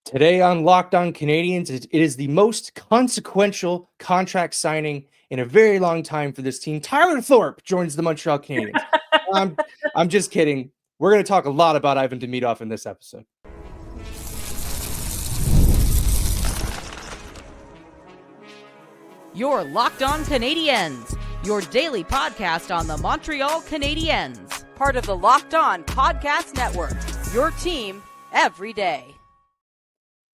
Today on Locked On Canadiens, it is the most consequential contract signing in a very long time for this team. Tyler Thorpe joins the Montreal Canadiens. I'm just kidding. We're going to talk a lot about Ivan Demidov in this episode. You're Locked On Canadiens, your daily podcast on the Montreal Canadiens, part of the Locked On Podcast Network, your team every day.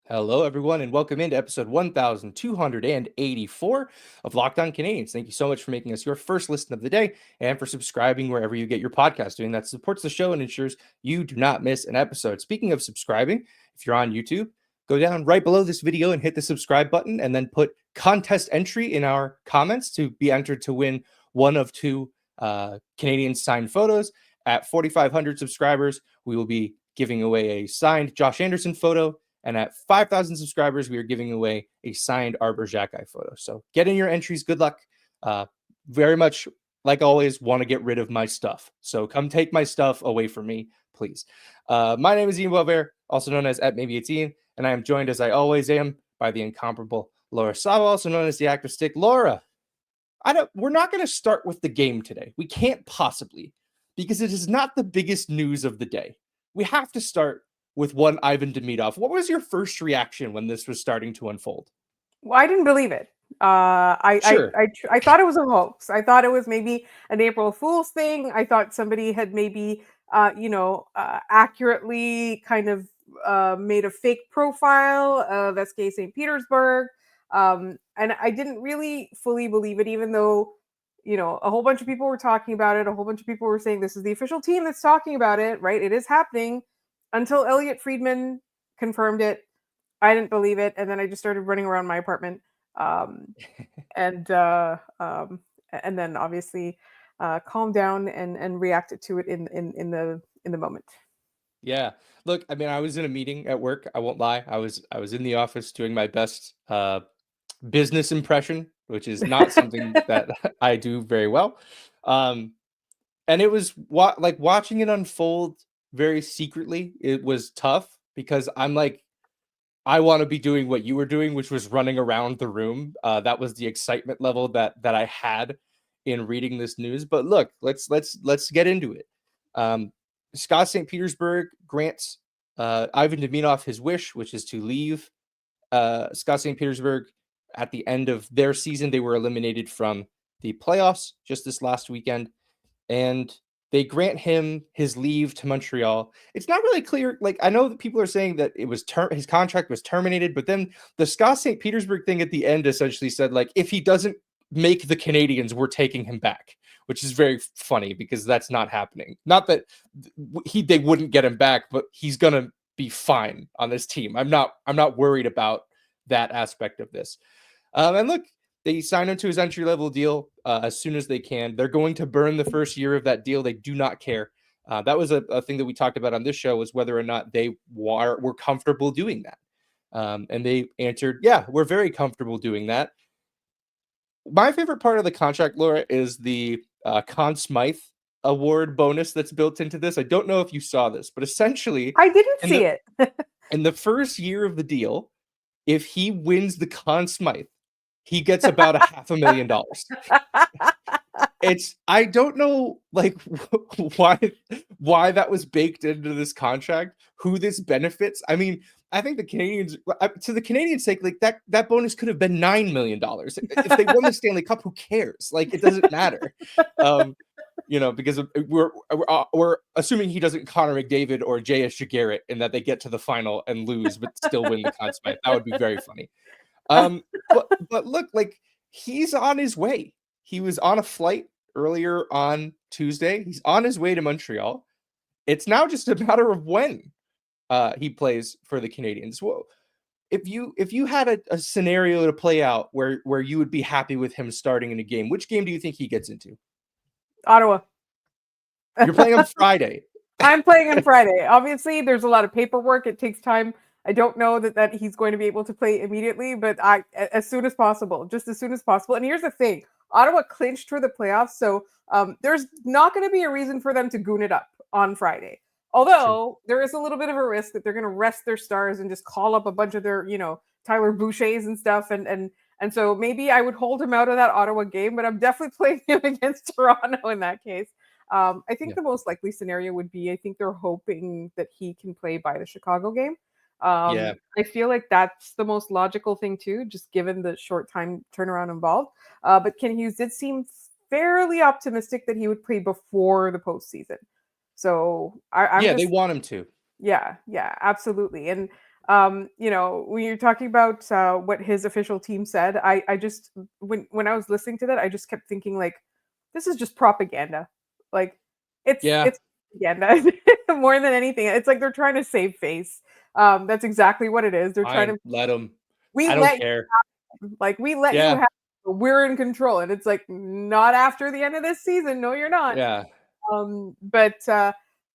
Hello, everyone, and welcome into episode 1284 of Locked On Canadiens. Thank you so much for making us your first listen of the day and for subscribing wherever you get your podcast. Doing that supports the show and ensures you do not miss an episode. Speaking of subscribing, if you're on YouTube, go down right below this video and hit the subscribe button and then put contest entry in our comments to be entered to win one of two Canadiens signed photos. At 4,500 subscribers, we will be giving away a signed Josh Anderson photo. And at 5,000 subscribers, we are giving away a signed Arbor Xhekaj photo. So get in your entries. Good luck. Very much, like always, want to get rid of my stuff. So come take my stuff away from me, please. My name is Ian Boisvert, also known as @maybe18, and I am joined, as I always am, by the incomparable Laura Sabo, also known as the Active Stick. Laura, we're not going to start with the game today. We can't possibly, because it is not the biggest news of the day. We have to start with one Ivan Demidov. What was your first reaction when this was starting to unfold? Well, I didn't believe it. I thought it was a hoax. I thought it was maybe an April Fool's thing. I thought somebody had maybe, accurately kind of made a fake profile of SK St. Petersburg. And I didn't really fully believe it, even though, a whole bunch of people were talking about it. A whole bunch of people were saying this is the official team that's talking about it, right? It is happening. Until Elliot Friedman confirmed it, I didn't believe it, and then I just started running around my apartment, and then obviously calmed down and reacted to it in the moment. Yeah, look, I mean, I was in a meeting at work. I won't lie. I was in the office doing my best business impression, which is not something that I do very well. And it was watching it unfold very secretly. It was tough because I'm like, I want to be doing what you were doing, which was running around the room. That was the excitement level that I had in reading this news. But look, let's get into it. Scott St. Petersburg grants Ivan Demidov his wish, which is to leave Scott St. Petersburg at the end of their season. They were eliminated from the playoffs just this last weekend, and they grant him his leave to Montreal. It's not really clear. Like, I know that people are saying that it was his contract was terminated, but then the Scott St. Petersburg thing at the end essentially said, like, if he doesn't make the Canadiens, we're taking him back, which is very funny because that's not happening. Not that they wouldn't get him back, but he's gonna be fine on this team. I'm not worried about that aspect of this. And look, they signed him to his entry-level deal as soon as they can. They're going to burn the first year of that deal. They do not care. That was a thing that we talked about on this show, was whether or not they were comfortable doing that. And they answered, yeah, we're very comfortable doing that. My favorite part of the contract, Laura, is the Conn Smythe award bonus that's built into this. I don't know if you saw this, but essentially... I didn't see it. In the first year of the deal, if he wins the Conn Smythe, he gets about $500,000. I don't know, like, why that was baked into this contract, who this benefits. I mean, I think the Canadiens, to the Canadiens' sake, like that bonus could have been $9 million. If they won the Stanley Cup, who cares? Like, it doesn't matter. Because we're assuming he doesn't Connor McDavid or J.S. Garrett, and that they get to the final and lose, but still win the Conn Smythe. That would be very funny. But look, like, he's on his way. He was on a flight earlier on Tuesday. He's on his way to Montreal. It's now just a matter of when he plays for the Canadiens. Well, if you had a scenario to play out where you would be happy with him starting in a game, which game do you think he gets into? Ottawa. You're playing on Friday. I'm playing on Friday. Obviously, there's a lot of paperwork. It takes time. I don't know that he's going to be able to play immediately, but as soon as possible, just as soon as possible. And here's the thing. Ottawa clinched for the playoffs, so there's not going to be a reason for them to goon it up on Friday. Although there is a little bit of a risk that they're going to rest their stars and just call up a bunch of their, Tyler Bouchers and stuff. And so maybe I would hold him out of that Ottawa game, but I'm definitely playing him against Toronto in that case. I think the most likely scenario would be, I think they're hoping that he can play by the Chicago game. Yeah. I feel like that's the most logical thing too, just given the short time turnaround involved. But Ken Hughes did seem fairly optimistic that he would play before the postseason. So I'm they want him to. Yeah, absolutely. And when you're talking about what his official team said, I just when I was listening to that, I just kept thinking like, this is just propaganda. Like it's propaganda more than anything. It's like they're trying to save face. That's exactly what it is. They're trying to let them. We I let don't care. Like we let you have. We're in control, and it's like not after the end of this season. No, you're not. Yeah. But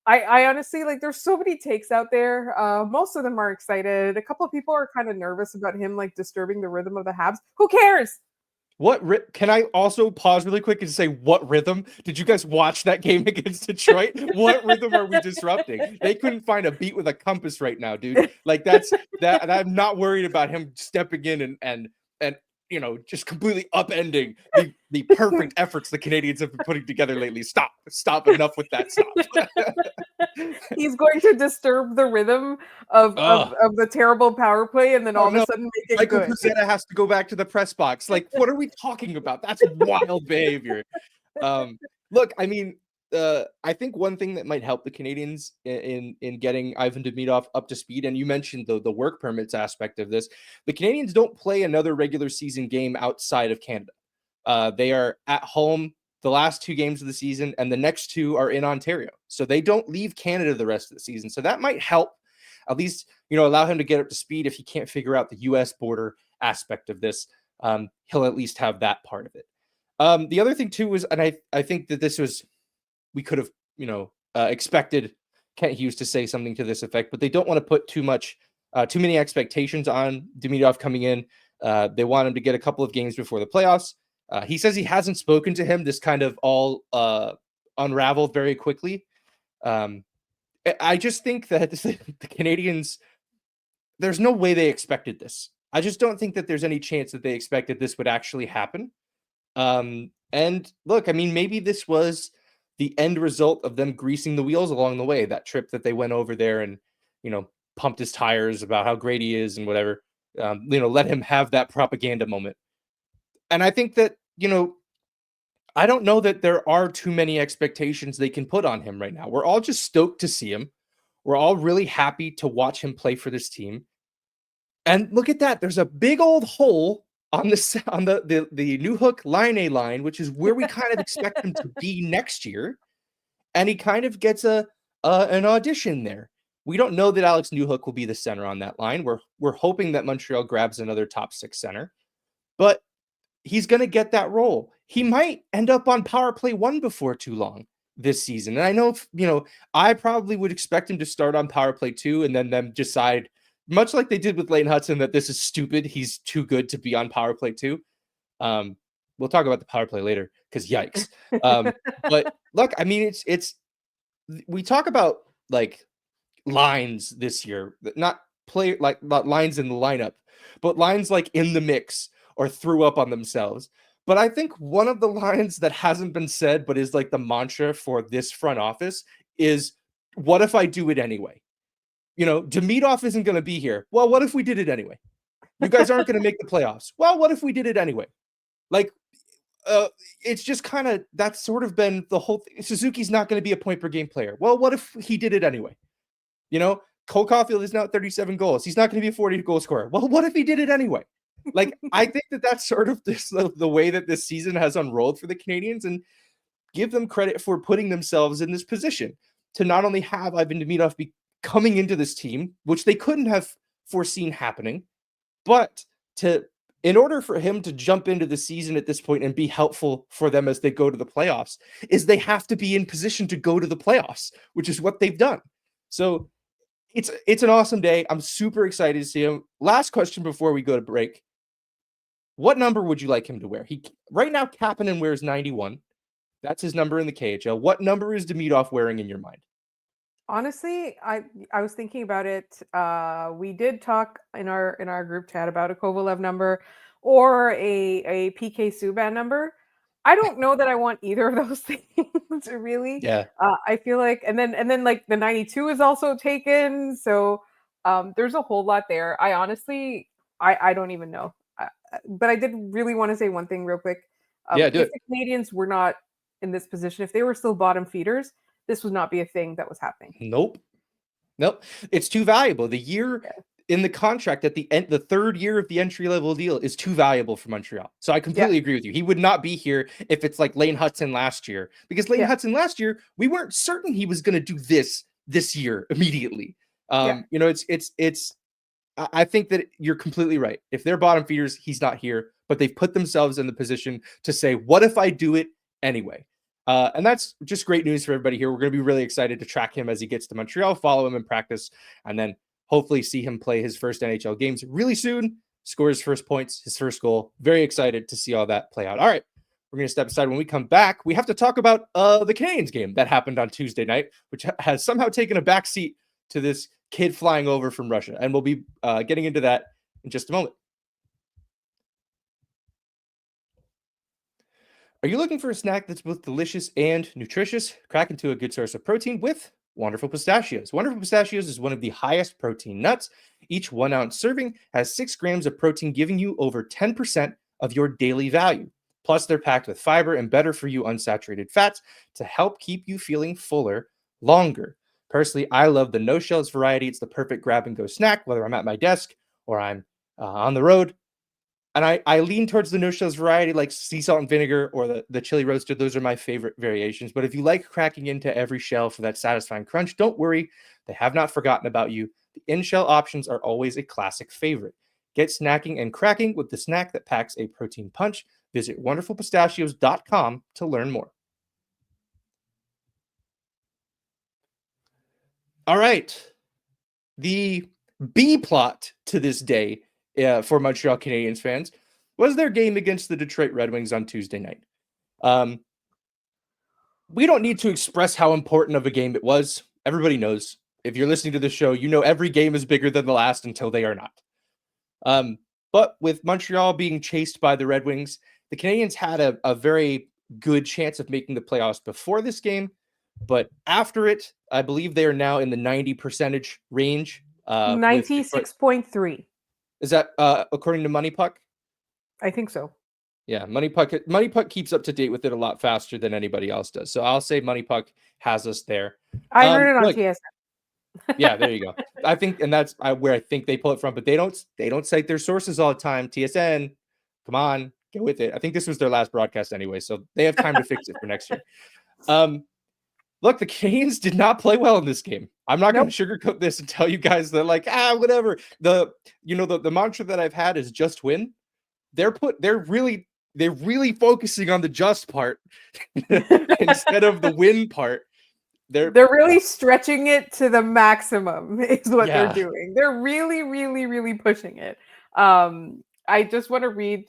I honestly like. There's so many takes out there. Most of them are excited. A couple of people are kind of nervous about him like disturbing the rhythm of the Habs. Who cares? Can I also pause really quick and say what rhythm? Did you guys watch that game against Detroit? What rhythm are we disrupting? They couldn't find a beat with a compass right now, dude. Like that. I'm not worried about him stepping in and just completely upending the perfect efforts the Canadiens have been putting together lately. Stop enough with that. Stop. He's going to disturb the rhythm of the terrible power play, and then all of a sudden make it Michael good. Pezzetta has to go back to the press box. Like, what are we talking about? That's wild behavior. Look, I mean, I think one thing that might help the Canadiens in getting Ivan Demidov up to speed, and you mentioned the work permits aspect of this, the Canadiens don't play another regular season game outside of Canada. They are at home the last 2 games of the season, and the next 2 are in Ontario. So they don't leave Canada the rest of the season. So that might help, at least, allow him to get up to speed if he can't figure out the U.S. border aspect of this. He'll at least have that part of it. The other thing too was, and I think that this was, we could have, expected Kent Hughes to say something to this effect, but they don't want to put too many expectations on Demidov coming in. They want him to get a couple of games before the playoffs. He says he hasn't spoken to him. This kind of all unraveled very quickly. I just think that the Canadiens, there's no way they expected this. I just don't think that there's any chance that they expected this would actually happen. And look, I mean, maybe this was the end result of them greasing the wheels along the way. That trip that they went over there and, pumped his tires about how great he is and whatever, let him have that propaganda moment. And I think that, I don't know that there are too many expectations they can put on him right now. We're all just stoked to see him. We're all really happy to watch him play for this team. And look at that. There's a big old hole on the New Hook line A line, which is where we kind of expect him to be next year. And he kind of gets an audition there. We don't know that Alex Newhook will be the center on that line. We're hoping that Montreal grabs another top 6 center. But he's going to get that role. He might end up on power play 1 before too long this season. And I know, I probably would expect him to start on power play 2 and then them decide, much like they did with Lane Hudson, that this is stupid. He's too good to be on power play 2. We'll talk about the power play later because yikes. But look, I mean, we talk about like lines this year, not lines in the lineup, but lines like in the mix or threw up on themselves. But I think one of the lines that hasn't been said, but is like the mantra for this front office is, what if I do it anyway? Demidov isn't going to be here. Well, what if we did it anyway? You guys aren't going to make the playoffs. Well, what if we did it anyway? Like, it's just kind of, that's sort of been the whole thing. Suzuki's not going to be a point per game player. Well, what if he did it anyway? Cole Caulfield is now at 37 goals. He's not going to be a 40 goal scorer. Well, what if he did it anyway? Like, I think that's sort of the way that this season has unrolled for the Canadiens, and give them credit for putting themselves in this position to not only have Ivan Demidov be coming into this team, which they couldn't have foreseen happening, but in order for him to jump into the season at this point and be helpful for them as they go to the playoffs, is they have to be in position to go to the playoffs, which is what they've done. So it's an awesome day. I'm super excited to see him. Last question before we go to break. What number would you like him to wear? Right now, Kapanen wears 91. That's his number in the KHL. What number is Demidov wearing in your mind? Honestly, I was thinking about it. We did talk in our group chat about a Kovalev number or a PK Subban number. I don't know that I want either of those things really. Yeah. I feel like, and then like the 92 is also taken, so there's a whole lot there. I honestly, I don't even know. But I did really want to say one thing real quick. Yeah, do If it. the Canadians were not in this position, if they were still bottom feeders, this would not be a thing that was happening. Nope. Nope. It's too valuable. The year Yeah. in the contract at the end, the third year of the entry level deal is too valuable for Montreal. So I Yeah. completely agree with you. He would not be here if it's like Lane Hudson last year, because Lane Yeah. Hudson last year, we weren't certain he was going to do this year immediately. Yeah. It's I think that you're completely right. If they're bottom feeders, he's not here, but they've put themselves in the position to say, what if I do it anyway? And that's just great news for everybody here. We're going to be really excited to track him as he gets to Montreal, follow him in practice, and then hopefully see him play his first NHL games really soon, score his first points, his first goal. Very excited to see all that play out. All right. We're going to step aside. When we come back, we have to talk about the Canadiens game that happened on Tuesday night, which has somehow taken a back seat to this kid flying over from Russia. And we'll be getting into that in just a moment. Are you looking for a snack that's both delicious and nutritious? Crack into a good source of protein with Wonderful Pistachios. Wonderful Pistachios is one of the highest protein nuts. Each 1 ounce serving has 6 grams of protein, giving you over 10% of your daily value. Plus, they're packed with fiber and better for you unsaturated fats to help keep you feeling fuller longer. Personally, I love the no shells variety. It's the perfect grab and go snack, whether I'm at my desk or I'm on the road. And I lean towards the no shells variety, like sea salt and vinegar or the chili roasted. Those are my favorite variations. But if you like cracking into every shell for that satisfying crunch, don't worry. They have not forgotten about you. The in-shell options are always a classic favorite. Get snacking and cracking with the snack that packs a protein punch. Visit wonderfulpistachios.com to learn more. All right. The B plot to this day for Montreal Canadiens fans was their game against the Detroit Red Wings on Tuesday night. We don't need to express how important of a game it was. Everybody knows. If you're listening to the show, you know every game is bigger than the last until they are not. But with Montreal being chased by the Red Wings, the Canadiens had a very good chance of making the playoffs before this game. But after it, I believe they are now in the 90% range. 96.3. Is that according to Money Puck? I think so. Yeah, Money Puck keeps up to date with it a lot faster than anybody else does. So I'll say Money Puck has us there. I heard it on TSN. Yeah, there you go. I think, and that's where I think they pull it from. But they don't cite their sources all the time. TSN, come on, get with it. I think this was their last broadcast anyway, so they have time to fix it for next year. Look, the Canes did not play well in this game. I'm not going to sugarcoat this and tell you guys that like, whatever. The mantra that I've had is just win. They're really focusing on the just part instead of the win part. They're really stretching it to the maximum is what they're doing. They're really, really, really pushing it. I just want to read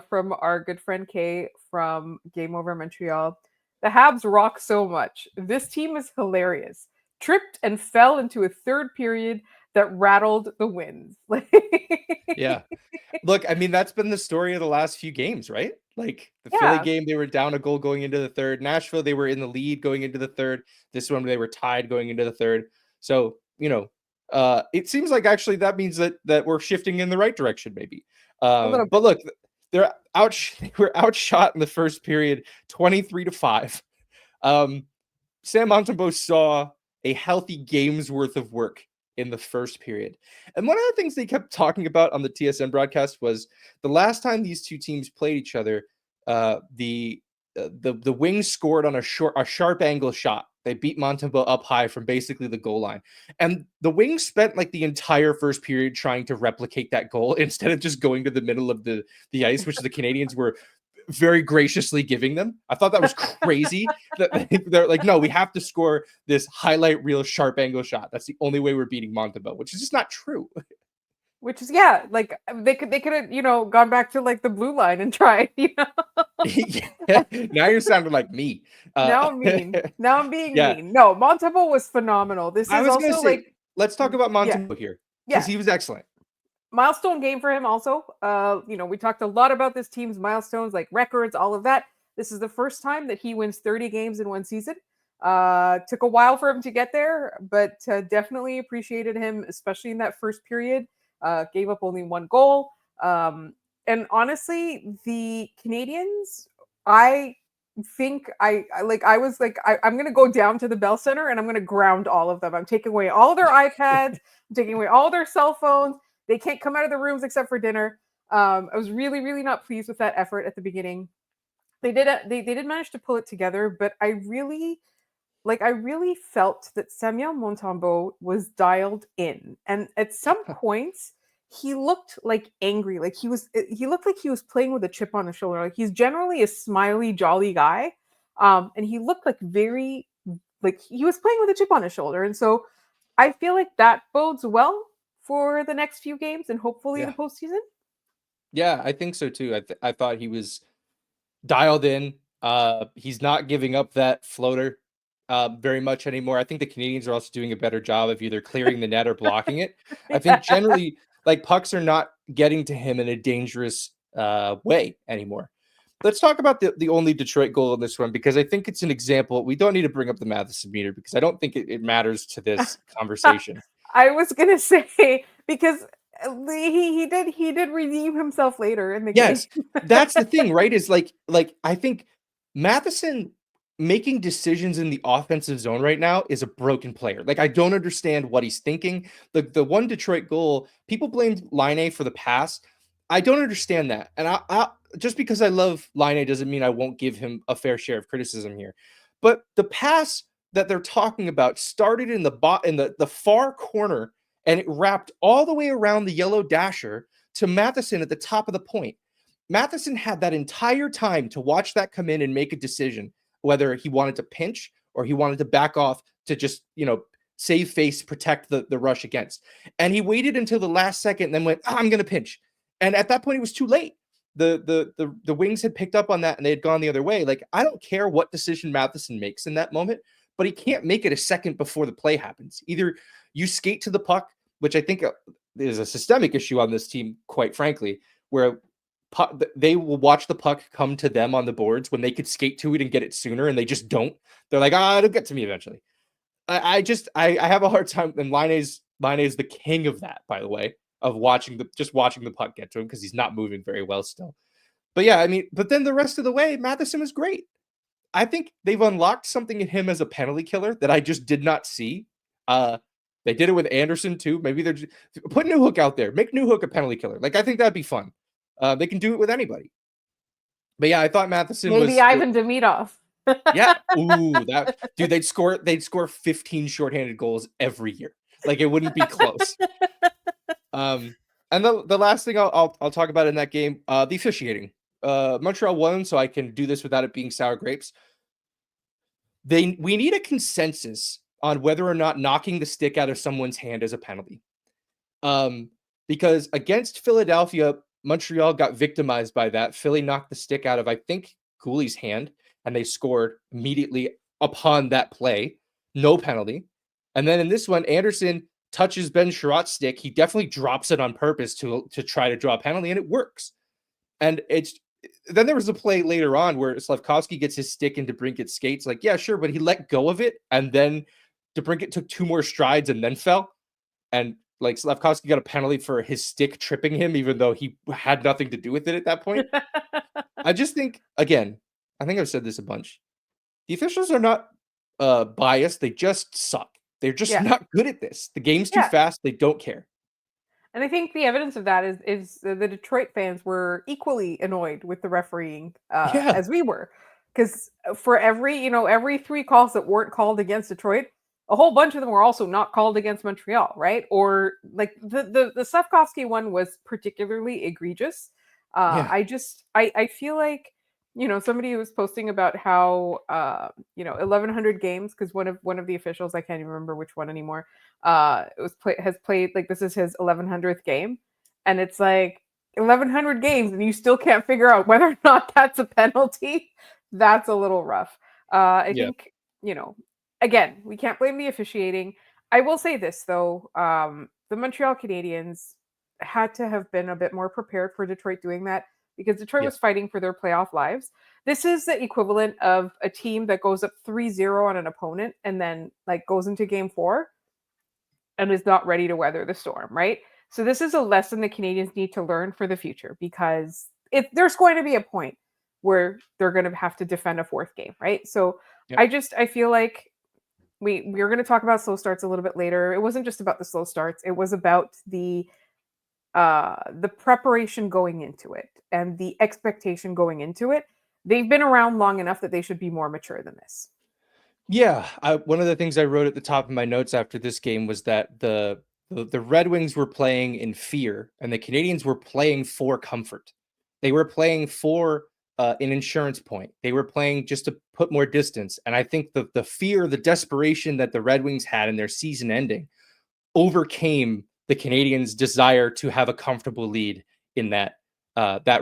from our good friend Kay from Game Over Montreal. The Habs rock so much. This team is hilarious. Tripped and fell into a third period that rattled the Winds. Yeah. Look, I mean, that's been the story of the last few games, right? Like the Philly game, they were down a goal going into the third. Nashville, they were in the lead going into the third. This one, they were tied going into the third. So, it seems like actually that means that we're shifting in the right direction, maybe. But look, they were outshot in the first period, 23-5. Sam Montembeault saw a healthy game's worth of work in the first period. And one of the things they kept talking about on the TSN broadcast was the last time these two teams played each other, the Wings scored on a sharp angle shot. They beat Montembeault up high from basically the goal line. And the Wings spent like the entire first period trying to replicate that goal instead of just going to the middle of the ice, which the Canadians were very graciously giving them. I thought that was crazy. They're like, no, we have to score this highlight reel sharp angle shot. That's the only way we're beating Montembeault, which is just not true. Which is like they could have gone back to like the blue line and tried. Yeah, now you're sounding like me. Now I'm mean. Now I'm being Yeah, mean. No, Montembeault was phenomenal. This I is was gonna also say, like let's talk about yeah, Montembeault here because yeah. he was excellent. Milestone game for him also. We talked a lot about this team's milestones, like records, all of that. This is the first time that he wins 30 games in one season. Took a while for him to get there, but definitely appreciated him, especially in that first period. Gave up only one goal. And honestly, the Canadians, I think I'm gonna go down to the Bell Center and I'm gonna ground all of them. I'm taking away all their iPads, I'm taking away all their cell phones. They can't come out of the rooms except for dinner. I was really, really not pleased with that effort at the beginning. They did manage to pull it together, but I really felt that Samuel Montembeault was dialed in, and at some points he looked like angry, like he looked like he was playing with a chip on his shoulder. Like he's generally a smiley, jolly guy, and he looked like very like he was playing with a chip on his shoulder, and so I feel like that bodes well for the next few games and hopefully the Yeah, postseason. yeah, I think so too. I thought he was dialed in. He's not giving up that floater very much anymore. I think the Canadians are also doing a better job of either clearing the net or blocking it. I think Yeah. generally, like pucks are not getting to him in a dangerous way anymore. Let's talk about the only Detroit goal in this one because I think it's an example. We don't need to bring up the Matheson meter because I don't think it matters to this conversation. I was gonna say because he did redeem himself later in the game. Yes, that's the thing, right? Is like I think Matheson making decisions in the offensive zone right now is a broken player. Like I don't understand what he's thinking. The one Detroit goal, people blamed Line for the pass. I don't understand that, and I just because I love Line doesn't mean I won't give him a fair share of criticism here. But the pass that they're talking about started in the far corner and it wrapped all the way around the yellow dasher to Matheson at the top of the point. Matheson had that entire time to watch that come in and make a decision whether he wanted to pinch or he wanted to back off to just, save face, protect the rush against. And he waited until the last second and then went, I'm going to pinch. And at that point, it was too late. The Wings had picked up on that and they had gone the other way. Like, I don't care what decision Matheson makes in that moment, but he can't make it a second before the play happens. Either you skate to the puck, which I think is a systemic issue on this team, quite frankly, where they will watch the puck come to them on the boards when they could skate to it and get it sooner, and they just don't. They're like, it'll get to me eventually. I have a hard time, and Line is the king of that, by the way, of watching the puck get to him because he's not moving very well still. But yeah, I mean, but then the rest of the way, Matheson was great. I think they've unlocked something in him as a penalty killer that I just did not see. They did it with Anderson too. Maybe they're just, put Newhook out there, make Newhook a penalty killer. Like I think that'd be fun. They can do it with anybody. But yeah, I thought Matheson Maybe was Ivan Demidov. yeah. Ooh, that dude, they'd score 15 shorthanded goals every year. Like it wouldn't be close. And the last thing I'll talk about in that game, the officiating. Montreal won, so I can do this without it being sour grapes. We need a consensus on whether or not knocking the stick out of someone's hand is a penalty. Because against Philadelphia, Montreal got victimized by that. Philly knocked the stick out of, I think, Cooley's hand, and they scored immediately upon that play. No penalty. And then in this one, Anderson touches Ben Sherratt's stick. He definitely drops it on purpose to try to draw a penalty, and it works. And then there was a play later on where Slafkovsky gets his stick into DeBrincat's skates. Like, yeah, sure, but he let go of it, and then DeBrincat took 2 more strides and then fell. And like Slafkovsky got a penalty for his stick tripping him, even though he had nothing to do with it at that point. I just think, again, I think I've said this a bunch. The officials are not biased. They just suck. They're just not good at this. The game's too fast. They don't care. And I think the evidence of that is the Detroit fans were equally annoyed with the refereeing as we were, because for every 3 calls that weren't called against Detroit, a whole bunch of them were also not called against Montreal, right? Or like the Slafkovsky one was particularly egregious. I feel like somebody was posting about how 1100 games, because one of the officials, I can't even remember which one anymore, has played, like, this is his 1100th game, And it's like 1,100 games and you still can't figure out whether or not that's a penalty. That's a little rough. I Yeah. think, again, we can't blame the officiating. I will say this, though. The Montreal Canadiens had to have been a bit more prepared for Detroit doing that because Detroit Yeah. was fighting for their playoff lives. This is the equivalent of a team that goes up 3-0 on an opponent and then like goes into game 4 and is not ready to weather the storm, right? So this is a lesson the Canadians need to learn for the future because there's going to be a point where they're going to have to defend a 4th game, right? So Yep. I feel like we're going to talk about slow starts a little bit later. It wasn't just about the slow starts; it was about the preparation going into it and the expectation going into it. They've been around long enough that they should be more mature than this. Yeah, one of the things I wrote at the top of my notes after this game was that the Red Wings were playing in fear, and the Canadians were playing for comfort. They were playing for an insurance point. They were playing just to put more distance. And I think the fear, the desperation that the Red Wings had in their season ending overcame the Canadians' desire to have a comfortable lead in that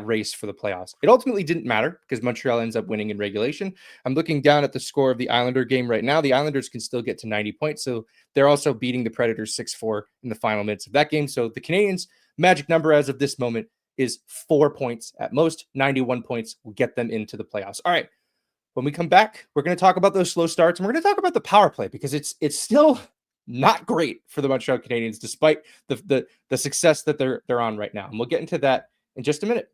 race for the playoffs. It ultimately didn't matter because Montreal ends up winning in regulation. I'm looking down at the score of the Islander game right now. The Islanders can still get to 90 points, so they're also beating the Predators 6-4 in the final minutes of that game. So the Canadians' magic number as of this moment is 4 points at most. 91 points will get them into the playoffs. All right. When we come back, we're going to talk about those slow starts, and we're going to talk about the power play because it's still not great for the Montreal Canadiens, despite the success that they're on right now. And we'll get into that in just a minute.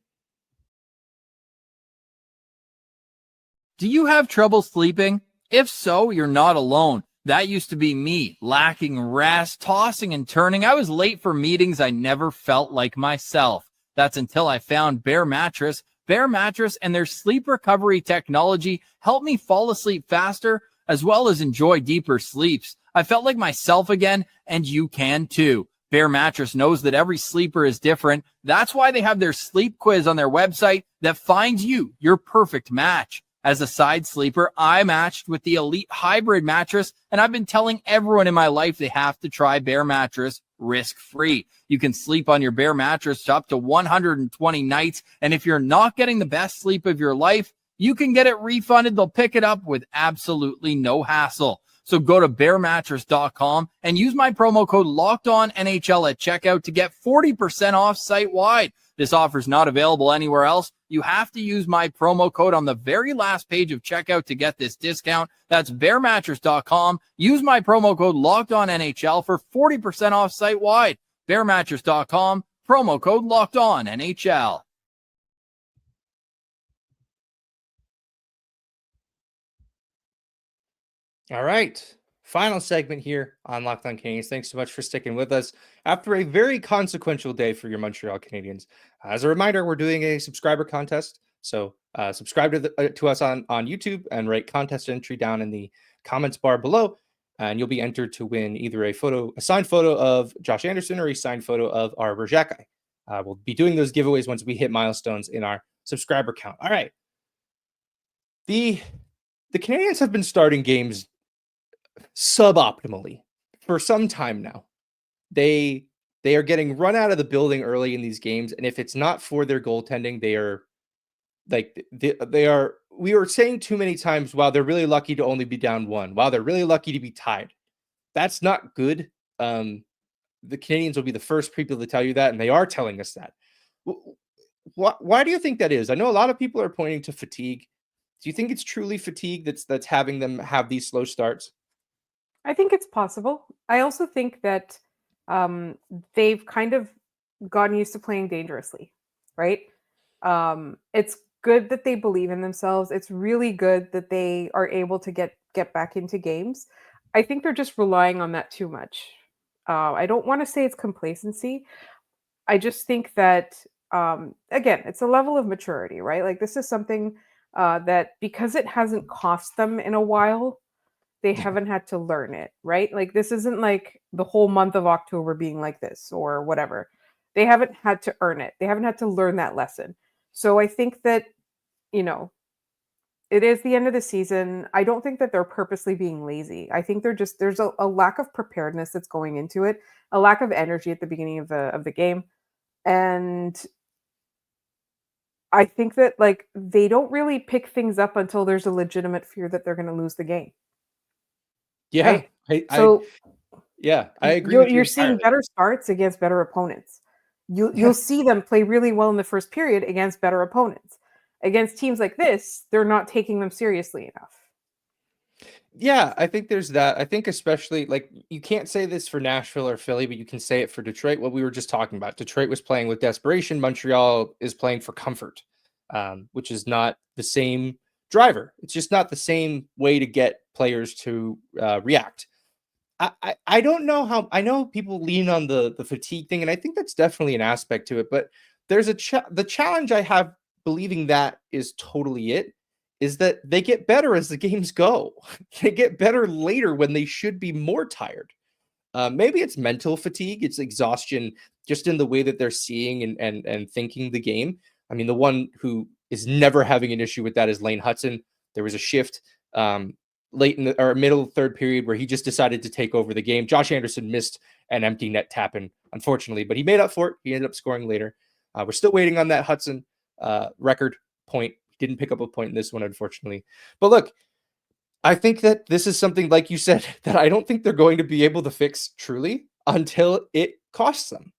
Do you have trouble sleeping? If so, you're not alone. That used to be me, lacking rest, tossing and turning. I was late for meetings. I never felt like myself. That's until I found Bare Mattress. Bare Mattress and their sleep recovery technology helped me fall asleep faster as well as enjoy deeper sleeps. I felt like myself again, and you can too. Bare Mattress knows that every sleeper is different. That's why they have their sleep quiz on their website that finds you your perfect match. As a side sleeper, I matched with the Elite Hybrid mattress, and I've been telling everyone in my life they have to try Bare Mattress risk-free. You can sleep on your Bare Mattress up to 120 nights, and if you're not getting the best sleep of your life, you can get it refunded. They'll pick it up with absolutely no hassle. So go to baremattress.com and use my promo code LOCKEDONNHL at checkout to get 40% off site-wide. This offer is not available anywhere else. You have to use my promo code on the very last page of checkout to get this discount. That's baremattress.com. Use my promo code LOCKEDONNHL for 40% off site-wide. Baremattress.com, promo code LOCKEDONNHL. All right. Final segment here on Locked On Canadiens. Thanks so much for sticking with us after a very consequential day for your Montreal Canadiens. As a reminder, we're doing a subscriber contest. So subscribe to us on YouTube and write contest entry down in the comments bar below. And you'll be entered to win either a signed photo of Josh Anderson or a signed photo of our Bergevin. We'll be doing those giveaways once we hit milestones in our subscriber count. All right. The Canadiens have been starting games suboptimally for some time now. They are getting run out of the building early in these games, and if it's not for their goaltending, they are like they are. We were saying too many times, wow, they're really lucky to only be down 1. Wow, they're really lucky to be tied. That's not good. The Canadians will be the first people to tell you that, and they are telling us that. Why do you think that is? I know a lot of people are pointing to fatigue. Do you think it's truly fatigue that's having them have these slow starts? I think it's possible. I also think that they've kind of gotten used to playing dangerously, right? It's good that they believe in themselves. It's really good that they are able to get back into games. I think they're just relying on that too much. I don't want to say it's complacency. I just think that again, it's a level of maturity, right? Like this is something that because it hasn't cost them in a while, they haven't had to learn it, right? Like this isn't like the whole month of October being like this or whatever. They haven't had to earn it. They haven't had to learn that lesson. So I think that, you know, it is the end of the season. I don't think that they're purposely being lazy. I think there's a lack of preparedness that's going into it, a lack of energy at the beginning of the game. And I think that like they don't really pick things up until there's a legitimate fear that they're going to lose the game, Yeah, right? I So yeah, I agree you're with you you're seeing entirely. better starts against better opponents. You'll Yeah. see them play really well in the first period against better opponents. Against teams like this, they're not taking them seriously enough. Yeah, I think there's that. I think especially like you can't say this for Nashville or Philly, but you can say it for Detroit. What we were just talking about. Detroit was playing with desperation. Montreal is playing for comfort, which is not the same driver. It's just not the same way to get players to react. I don't know how. I know people lean on the fatigue thing, and I think that's definitely an aspect to it. But there's the challenge I have believing that is totally it is that they get better as the games go. They get better later when they should be more tired. Maybe it's mental fatigue, it's exhaustion just in the way that they're seeing and thinking the game. I mean, the one who is never having an issue with that is Lane Hudson. There was a shift late in the or middle third period where he just decided to take over the game. Josh Anderson missed an empty net tap in, unfortunately, but he made up for it. He ended up scoring later. We're still waiting on that Hudson record point. He didn't pick up a point in this one, unfortunately. But look, I think that this is something, like you said, that I don't think they're going to be able to fix truly until it costs them.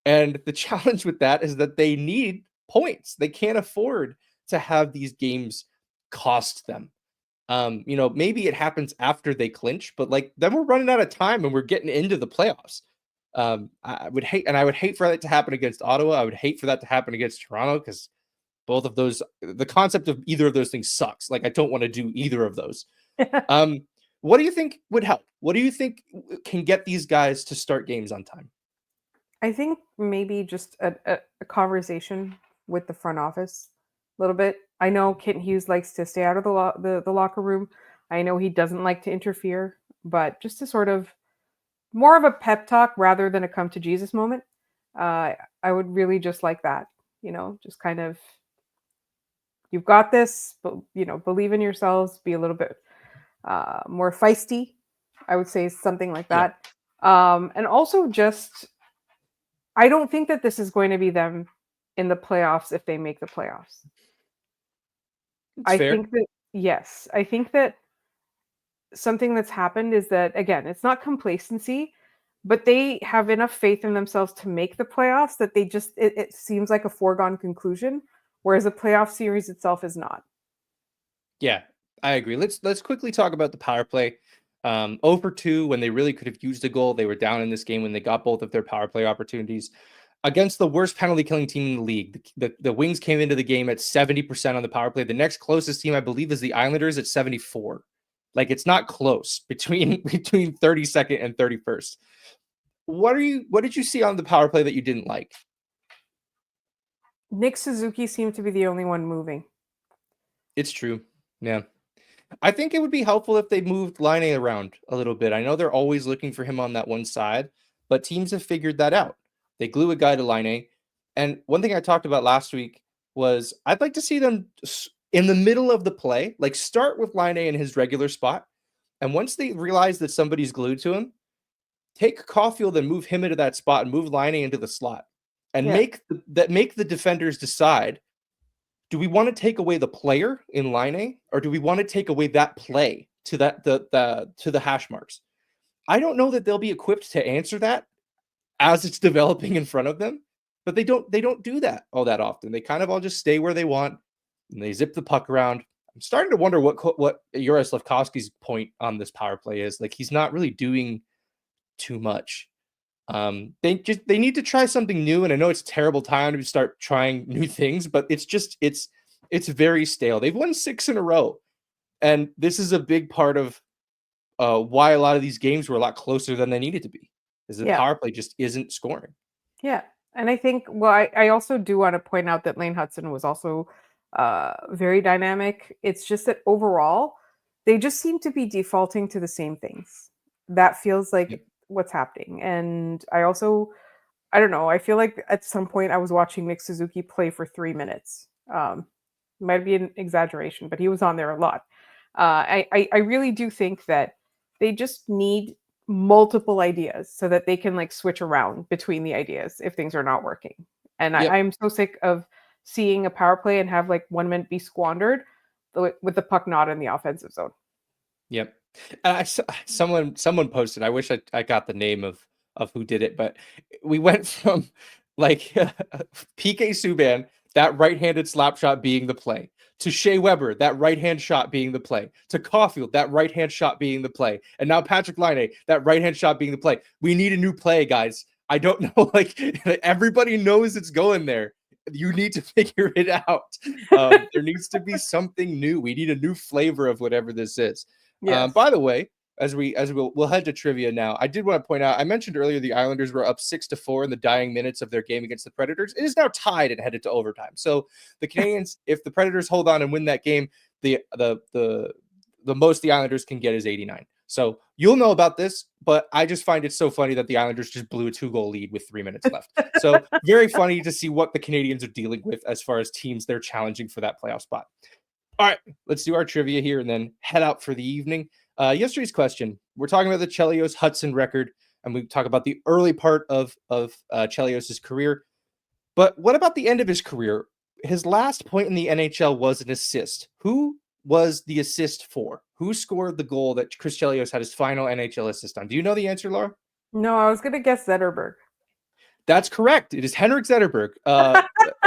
And the challenge with that is that they need points. They can't afford to have these games cost them. Maybe it happens after they clinch, but like then we're running out of time and we're getting into the playoffs. I would hate for that to happen against Ottawa. I would hate for that to happen against Toronto because both of those, the concept of either of those things sucks. Like I don't want to do either of those. Um, what do you think would help? What do you think can get these guys to start games on time? I think maybe just a conversation with the front office a little bit. I know Kent Hughes likes to stay out of the locker room. I know he doesn't like to interfere, but just to sort of more of a pep talk rather than a come to Jesus moment. I would really just like that, just kind of you've got this, but believe in yourselves, be a little bit more feisty. I would say something like Yeah, that. And also just I don't think that this is going to be them in the playoffs if they make the playoffs. it's I fair. think that yes, I think that something that's happened is that again, it's not complacency, but they have enough faith in themselves to make the playoffs that they just it seems like a foregone conclusion, whereas a playoff series itself is not. Yeah, I agree. Let's quickly talk about the power play. 0 for 2 when they really could have used a goal. They were down in this game when they got both of their power play opportunities against the worst penalty killing team in the league. The Wings came into the game at 70% on the power play. The next closest team, I believe, is the Islanders at 74. Like it's not close between 32nd and 31st. What did you see on the power play that you didn't like? Nick Suzuki seemed to be the only one moving. It's true. Yeah. I think it would be helpful if they moved Line around a little bit. I know they're always looking for him on that one side, but teams have figured that out. They glue a guy to Line. And one thing I talked about last week was I'd like to see them in the middle of the play, like start with Line in his regular spot. And once they realize that somebody's glued to him, take Caulfield and move him into that spot and move Line into the slot and Yeah. make the defenders decide, do we want to take away the player in line A or do we want to take away that play to the hash marks? I don't know that they'll be equipped to answer that as it's developing in front of them, but they don't do that all that often. They kind of all just stay where they want and they zip the puck around. I'm starting to wonder what Juraj Slafkovsky's point on this power play is. Like he's not really doing too much. They need to try something new, and I know it's a terrible time to start trying new things, but it's very stale. They've won 6 in a row, and this is a big part of why a lot of these games were a lot closer than they needed to be. Is the Yeah. power play just isn't scoring? Yeah. And I think, well, I also do want to point out that Lane Hudson was also very dynamic. It's just that overall, they just seem to be defaulting to the same things. That feels Yep. like what's happening. And I don't know, I feel like at some point I was watching Nick Suzuki play for 3 minutes. Might be an exaggeration, but he was on there a lot. I really do think that they just need multiple ideas so that they can like switch around between the ideas if things are not working. And Yep. I'm so sick of seeing a power play and have like 1 minute be squandered with the puck not in the offensive zone. Yep. Someone posted. I wish I got the name of who did it, but we went from like PK Subban, that right-handed slap shot being the play, to Shea Weber, that right-hand shot being the play, to Caulfield, that right-hand shot being the play, and now Patrick Laine, that right-hand shot being the play. We need a new play, guys. I don't know, like everybody knows it's going there. You need to figure it out. There needs to be something new. We need a new flavor of whatever this is. Yes. By the way, we'll head to trivia now. I did want to point out, I mentioned earlier the Islanders were up 6-4 in the dying minutes of their game against the Predators. It is now tied and headed to overtime. So the Canadiens, if the Predators hold on and win that game, the most the Islanders can get is 89. So you'll know about this, but I just find it so funny that the Islanders just blew a 2-goal lead with 3 minutes left. So very funny to see what the Canadiens are dealing with as far as teams they're challenging for that playoff spot. All right, let's do our trivia here and then head out for the evening. Yesterday's question, we're talking about the Chelios Hudson record, and we talk about the early part of Chelios' career. But what about the end of his career? His last point in the NHL was an assist. Who was the assist for? Who scored the goal that Chris Chelios had his final NHL assist on? Do you know the answer, Laura? No, I was going to guess Zetterberg. That's correct. It is Henrik Zetterberg.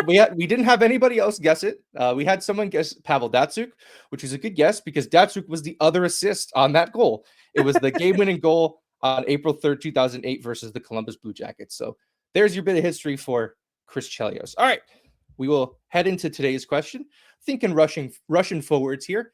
We didn't have anybody else guess it. We had someone guess Pavel Datsyuk, which was a good guess because Datsyuk was the other assist on that goal. It was the game-winning goal on April 3rd, 2008 versus the Columbus Blue Jackets. So there's your bit of history for Chris Chelios. All right, we will head into today's question. Thinking Russian forwards here.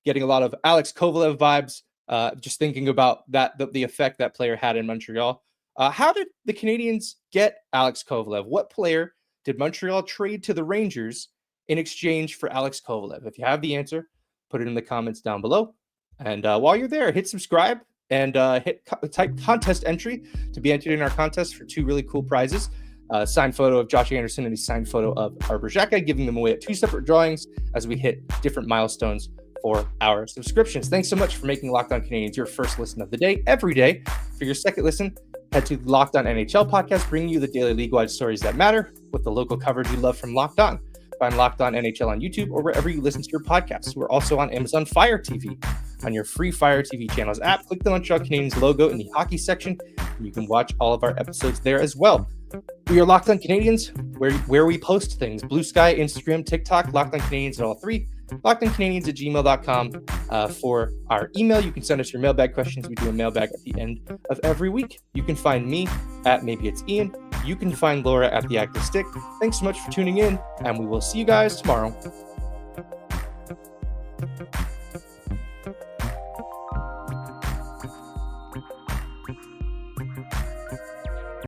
Getting a lot of Alex Kovalev vibes. Just thinking about the effect that player had in Montreal. How did the Canadiens get Alex Kovalev? What player did Montreal trade to the Rangers in exchange for Alex Kovalev? If you have the answer, put it in the comments down below. And while you're there, hit subscribe and type contest entry to be entered in our contest for 2 really cool prizes. Signed photo of Josh Anderson and a signed photo of Arbor Xhekaj, giving them away at 2 separate drawings as we hit different milestones for our subscriptions. Thanks so much for making Locked On Canadiens your first listen of the day every day. For your second listen, head to the Locked On NHL podcast, bringing you the daily league-wide stories that matter with the local coverage you love from Locked On. Find Locked On NHL on YouTube or wherever you listen to your podcasts. We're also on Amazon Fire TV. On your free Fire TV channels app, click the Montreal Canadiens logo in the hockey section, and you can watch all of our episodes there as well. We are Locked On Canadiens, where we post things. Blue Sky, Instagram, TikTok, Locked On Canadiens at all 3. LockedOnCanadiens@gmail.com for our email. You can send us your mailbag questions. We do a mailbag at the end of every week. You can find me at Maybe It's Ian. You can find Laura at The Active Stick. Thanks so much for tuning in, and we will see you guys tomorrow.